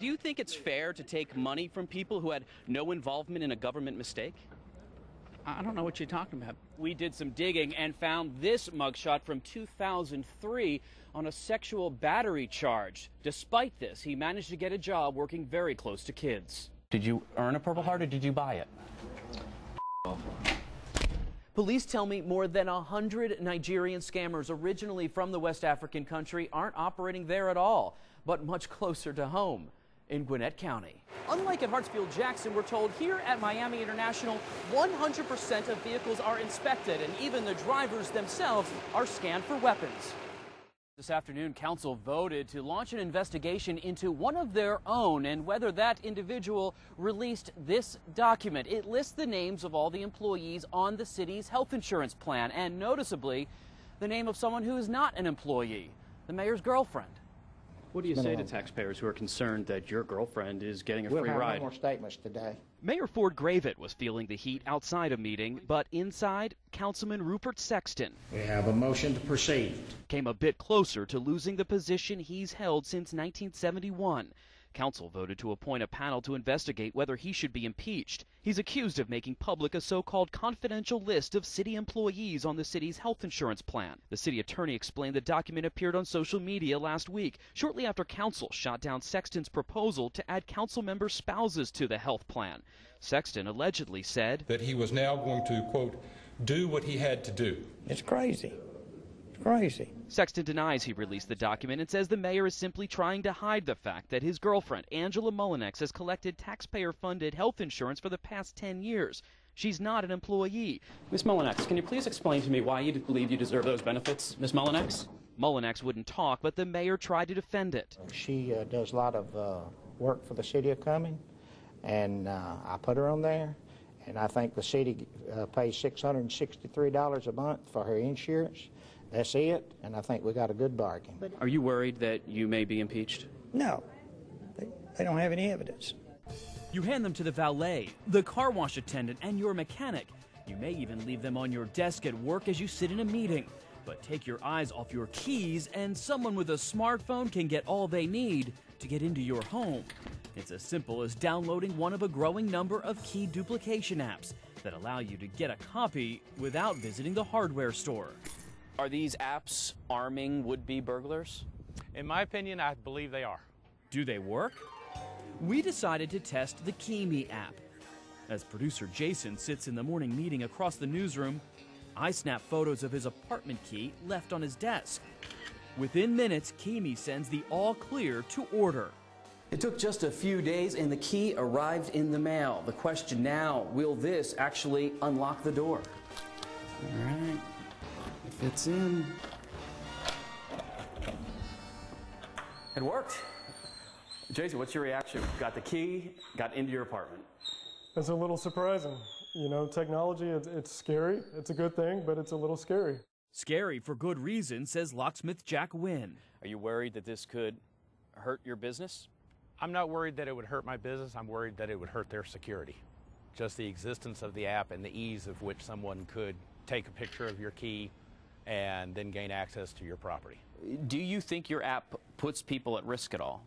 Do you think it's fair to take money from people who had no involvement in a government mistake? I don't know what you're talking about. We did some digging and found this mugshot from 2003 on a sexual battery charge. Despite this, he managed to get a job working very close to kids. Did you earn a Purple Heart or did you buy it? Police tell me more than 100 Nigerian scammers originally from the West African country aren't operating there at all, but much closer to home in Gwinnett County. Unlike at Hartsfield-Jackson, we're told here at Miami International, 100% of vehicles are inspected, and even the drivers themselves are scanned for weapons. This afternoon, council voted to launch an investigation into one of their own and whether that individual released this document. It lists the names of all the employees on the city's health insurance plan, and noticeably, the name of someone who is not an employee, the mayor's girlfriend. What do you say to taxpayers who are concerned that your girlfriend is getting a free ride? We'll have no more statements today. Mayor Ford Gravett was feeling the heat outside a meeting, but inside, Councilman Rupert Sexton. We have a motion to proceed. Came a bit closer to losing the position he's held since 1971. Council voted to appoint a panel to investigate whether he should be impeached. He's accused of making public a so-called confidential list of city employees on the city's health insurance plan. The city attorney explained the document appeared on social media last week, shortly after council shot down Sexton's proposal to add council member spouses to the health plan. Sexton allegedly said that he was now going to, quote, do what he had to do. It's crazy. Crazy. Sexton denies he released the document and says the mayor is simply trying to hide the fact that his girlfriend, Angela Mullinex, has collected taxpayer-funded health insurance for the past 10 years. She's not an employee. Ms. Mullinex, can you please explain to me why you believe you deserve those benefits? Ms. Mullinex? Mullinex wouldn't talk, but the mayor tried to defend it. She does a lot of work for the city of Cumming, and I put her on there, and I think the city pays $663 a month for her insurance. That's it, and I think we got a good bargain. Are you worried that you may be impeached? No, they don't have any evidence. You hand them to the valet, the car wash attendant, and your mechanic. You may even leave them on your desk at work as you sit in a meeting. But take your eyes off your keys, and someone with a smartphone can get all they need to get into your home. It's as simple as downloading one of a growing number of key duplication apps that allow you to get a copy without visiting the hardware store. Are these apps arming would-be burglars? In my opinion, I believe they are. Do they work? We decided to test the KeyMe app. As producer Jason sits in the morning meeting across the newsroom, I snap photos of his apartment key left on his desk. Within minutes, KeyMe sends the all-clear to order. It took just a few days and the key arrived in the mail. The question now, will this actually unlock the door? All right. Fits in. It worked. Jason, what's your reaction? Got the key, got into your apartment. It's a little surprising. You know, technology, it's scary. It's a good thing, but it's a little scary. Scary for good reason, says locksmith Jack Wynn. Are you worried that this could hurt your business? I'm not worried that it would hurt my business. I'm worried that it would hurt their security. Just the existence of the app and the ease of which someone could take a picture of your key and then gain access to your property. Do you think your app puts people at risk at all?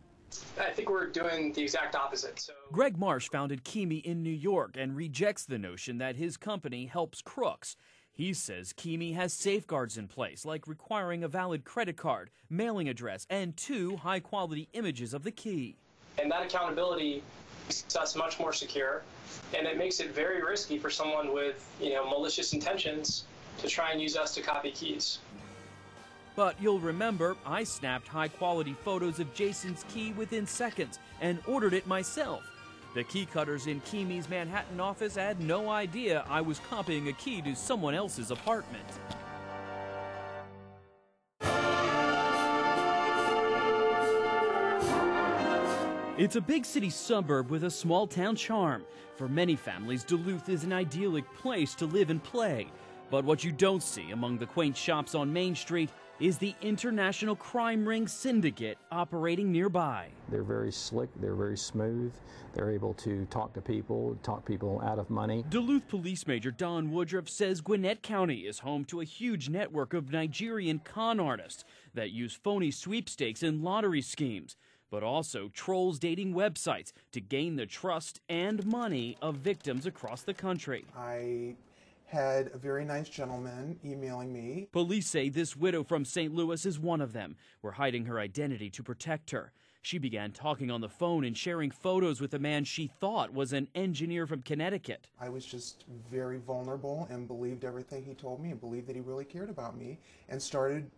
I think we're doing the exact opposite. Greg Marsh founded KeyMe in New York and rejects the notion that his company helps crooks. He says KeyMe has safeguards in place, like requiring a valid credit card, mailing address, and 2 high-quality images of the key. And that accountability makes us much more secure, and it makes it very risky for someone with, malicious intentions to try and use us to copy keys. But you'll remember, I snapped high-quality photos of Jason's key within seconds and ordered it myself. The key cutters in KeyMe's Manhattan office had no idea I was copying a key to someone else's apartment. It's a big city suburb with a small-town charm. For many families, Duluth is an idyllic place to live and play. But what you don't see among the quaint shops on Main Street is the international crime ring syndicate operating nearby. They're very slick, they're very smooth, they're able to talk people out of money. Duluth Police Major Don Woodruff says Gwinnett County is home to a huge network of Nigerian con artists that use phony sweepstakes and lottery schemes. but also trolls dating websites to gain the trust and money of victims across the country. I had a very nice gentleman emailing me. Police say this widow from St. Louis is one of them. We're hiding her identity to protect her. She began talking on the phone and sharing photos with a man she thought was an engineer from Connecticut. I was just very vulnerable and believed everything he told me and believed that he really cared about me and started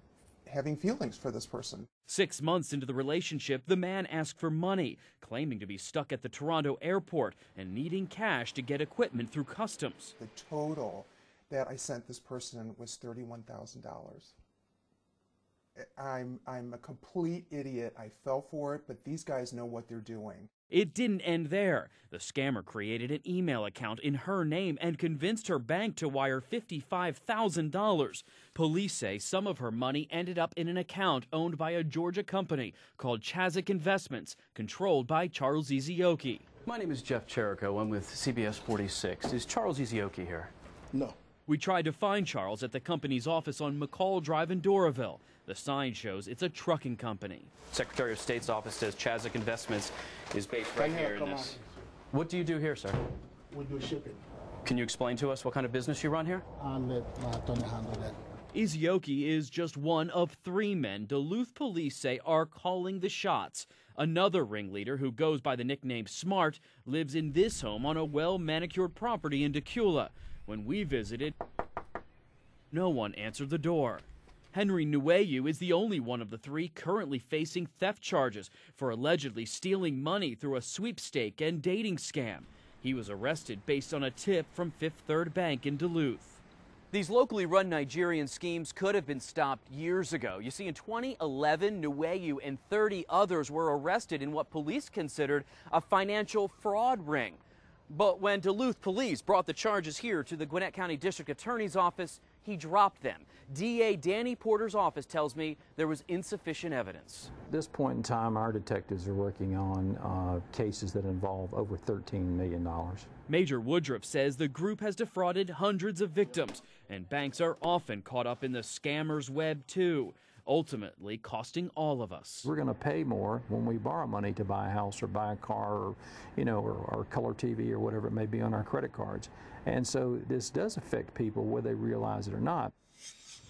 having feelings for this person. 6 months into the relationship, the man asked for money, claiming to be stuck at the Toronto airport and needing cash to get equipment through customs. The total that I sent this person was $31,000. I'm a complete idiot. I fell for it, but these guys know what they're doing. It didn't end there. The scammer created an email account in her name and convinced her bank to wire $55,000. Police say some of her money ended up in an account owned by a Georgia company called Chirico Investments, controlled by Charles Ezioki. My name is Jeff Chirico. I'm with CBS 46. Is Charles Ezioki here? No. We tried to find Charles at the company's office on McCall Drive in Doraville. The sign shows it's a trucking company. Secretary of State's office says Chirico Investments is based right here in this. What do you do here, sir? We do shipping. Can you explain to us what kind of business you run here? I'll let Tony handle that. Ezioki is just one of 3 men Duluth police say are calling the shots. Another ringleader, who goes by the nickname Smart, lives in this home on a well-manicured property in Decula. When we visited, no one answered the door. Henry Nueyu is the only one of the 3 currently facing theft charges for allegedly stealing money through a sweepstake and dating scam. He was arrested based on a tip from Fifth Third Bank in Duluth. These locally run Nigerian schemes could have been stopped years ago. You see, in 2011, Nueyu and 30 others were arrested in what police considered a financial fraud ring. But when Duluth police brought the charges here to the Gwinnett County District Attorney's office, he dropped them. DA Danny Porter's office tells me there was insufficient evidence. At this point in time, our detectives are working on cases that involve over $13 million. Major Woodruff says the group has defrauded hundreds of victims, and banks are often caught up in the scammer's web too, ultimately costing all of us. We're going to pay more when we borrow money to buy a house or buy a car or, or color TV or whatever it may be on our credit cards. And so this does affect people whether they realize it or not.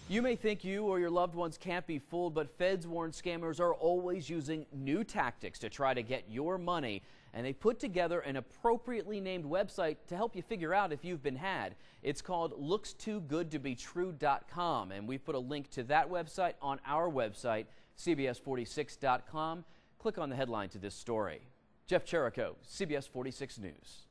You may think you or your loved ones can't be fooled, but feds warn scammers are always using new tactics to try to get your money, and they put together an appropriately named website to help you figure out if you've been had. It's called lookstoogoodtobetrue.com, and we've put a link to that website on our website, CBS46.com. Click on the headline to this story. Jeff Chirico, CBS 46 News.